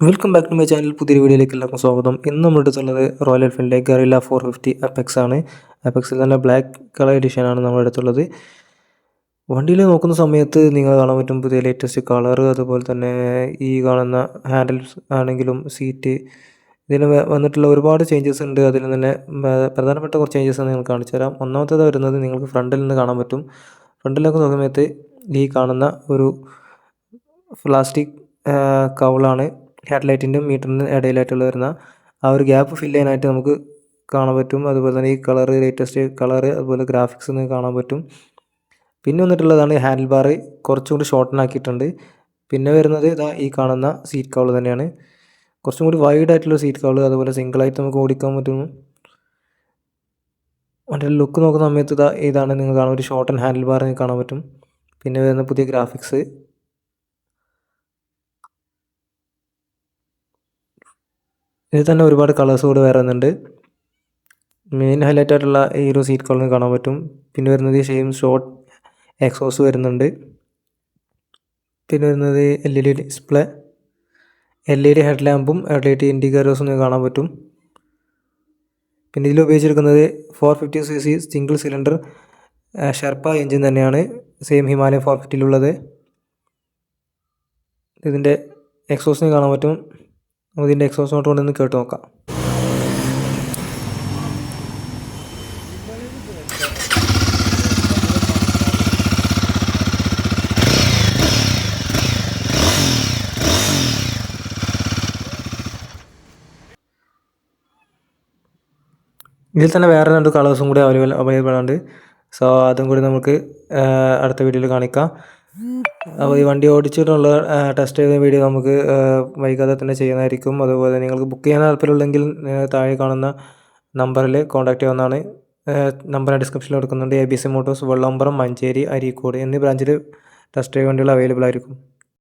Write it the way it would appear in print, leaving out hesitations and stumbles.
Welcome back to my channel. പുതിയൊരു വീഡിയോയിലേക്ക് എല്ലാവർക്കും സ്വാഗതം. ഇന്ന് നമ്മൾ എടുത്തുള്ളത് റോയൽ എൻഫീൽഡിൻ്റെ ഗറില്ല 450 അപെക്സ് ആണ്. അപെക്സിൽ തന്നെ ബ്ലാക്ക് കളർ എഡിഷൻ ആണ് നമ്മൾ എടുത്തുള്ളത്. വണ്ടിയിൽ നോക്കുന്ന സമയത്ത് നിങ്ങൾ കാണാൻ പറ്റും പുതിയ ലേറ്റസ്റ്റ് കളർ, അതുപോലെ തന്നെ ഈ കാണുന്ന ഹാൻഡിൽസ് ആണെങ്കിലും സീറ്റ്, ഇതിന് വന്നിട്ടുള്ള ഒരുപാട് ചേഞ്ചസ് ഉണ്ട്. അതിൽ തന്നെ പ്രധാനപ്പെട്ട കുറച്ച് ചേഞ്ചസ് നിങ്ങൾ കാണിച്ചു തരാം. ഒന്നാമത്തേത് വരുന്നത് നിങ്ങൾക്ക് ഫ്രണ്ടിൽ നിന്ന് കാണാൻ പറ്റും. ഫ്രണ്ടിലൊക്കെ നോക്കുന്ന സമയത്ത് ഈ കാണുന്ന ഒരു പ്ലാസ്റ്റിക് കൗളാണ് ഹെഡ്ലൈറ്റിൻ്റെ മീറ്ററിന് ഇടയിലായിട്ടുള്ള വരുന്ന ആ ഒരു ഗ്യാപ്പ് ഫില്ല് ചെയ്യാനായിട്ട് നമുക്ക് കാണാൻ പറ്റും. അതുപോലെ തന്നെ ഈ കളറ്, ലേറ്റസ്റ്റ് കളറ്, അതുപോലെ ഗ്രാഫിക്സ് നിങ്ങൾക്ക് കാണാൻ പറ്റും. പിന്നെ വന്നിട്ടുള്ളതാണ് ഹാൻഡിൽ ബാർ കുറച്ചും കൂടി ഷോർട്ടൻ ആക്കിയിട്ടുണ്ട്. പിന്നെ വരുന്നത് ഇതാ ഈ കാണുന്ന സീറ്റ് കൗൾ തന്നെയാണ്, കുറച്ചും കൂടി വൈഡ് ആയിട്ടുള്ള സീറ്റ് കൗൾ. അതുപോലെ സിംഗിളായിട്ട് നമുക്ക് ഓടിക്കാൻ പറ്റും. വണ്ടിയുടെ ലുക്ക് നോക്കുന്ന സമയത്ത് ഇതാണ് നിങ്ങൾ കാണുന്ന ഒരു ഷോർട്ടൻ ഹാൻഡിൽ ബാർ നിങ്ങൾക്ക് കാണാൻ പറ്റും. പിന്നെ വരുന്ന പുതിയ ഗ്രാഫിക്സ്, ഇതിൽ തന്നെ ഒരുപാട് കളേഴ്സ് കൂടെ വരുന്നുണ്ട്. മെയിൻ ഹൈലൈറ്റ് ആയിട്ടുള്ള ഈ ഒരു സീറ്റ് കവറിന് കാണാൻ പറ്റും. പിന്നെ വരുന്നത് സെയിം ഷോർട്ട് എക്സോസ് വരുന്നുണ്ട്. പിന്നെ വരുന്നത് LED ഡിസ്പ്ലേ, LED ഹെഡ് ലാമ്പും LED ഇൻഡിക്കേറ്റേഴ്സും കാണാൻ പറ്റും. പിന്നെ ഇതിൽ ഉപയോഗിച്ചിരിക്കുന്നത് 450cc single cylinder Sherpa engine തന്നെയാണ്, സെയിം ഹിമാലയൻ 450യിലുള്ളത്. ഇതിൻ്റെ എക്സോസിന് കാണാൻ പറ്റും. നമുക്ക് ഇതിൻ്റെ എക്സോസ് നോട്ട് കൊണ്ടൊന്ന് കേട്ട് നോക്കാം. ഇതിൽ തന്നെ വേറെ 2 കളേഴ്സും കൂടി അവൈലബിൾ ആണ്. സോ അതും കൂടി നമുക്ക് അടുത്ത വീഡിയോയിൽ കാണിക്കാം. അപ്പോൾ ഈ വണ്ടി ഓടിച്ചിട്ടുള്ള ടെസ്റ്റ് ചെയ്ത വീഡിയോ നമുക്ക് വൈകാതെ തന്നെ ചെയ്യുന്നതായിരിക്കും. അതുപോലെ നിങ്ങൾക്ക് ബുക്ക് ചെയ്യാൻ താല്പര്യമുണ്ടെങ്കിൽ താഴെ കാണുന്ന നമ്പറിൽ കോൺടാക്ട് ചെയ്യാവുന്നതാണ്. നമ്പർ ഡിസ്ക്രിപ്ഷനിൽ കൊടുക്കുന്നുണ്ട്. ABC മോട്ടോഴ്സ്, വെള്ളമ്പറം, മഞ്ചേരി, അരീക്കോട് എന്നീ ബ്രാഞ്ചിൽ ടെസ്റ്റ് ഡ്രൈവ് വണ്ടികൾ അവൈലബിൾ ആയിരിക്കും.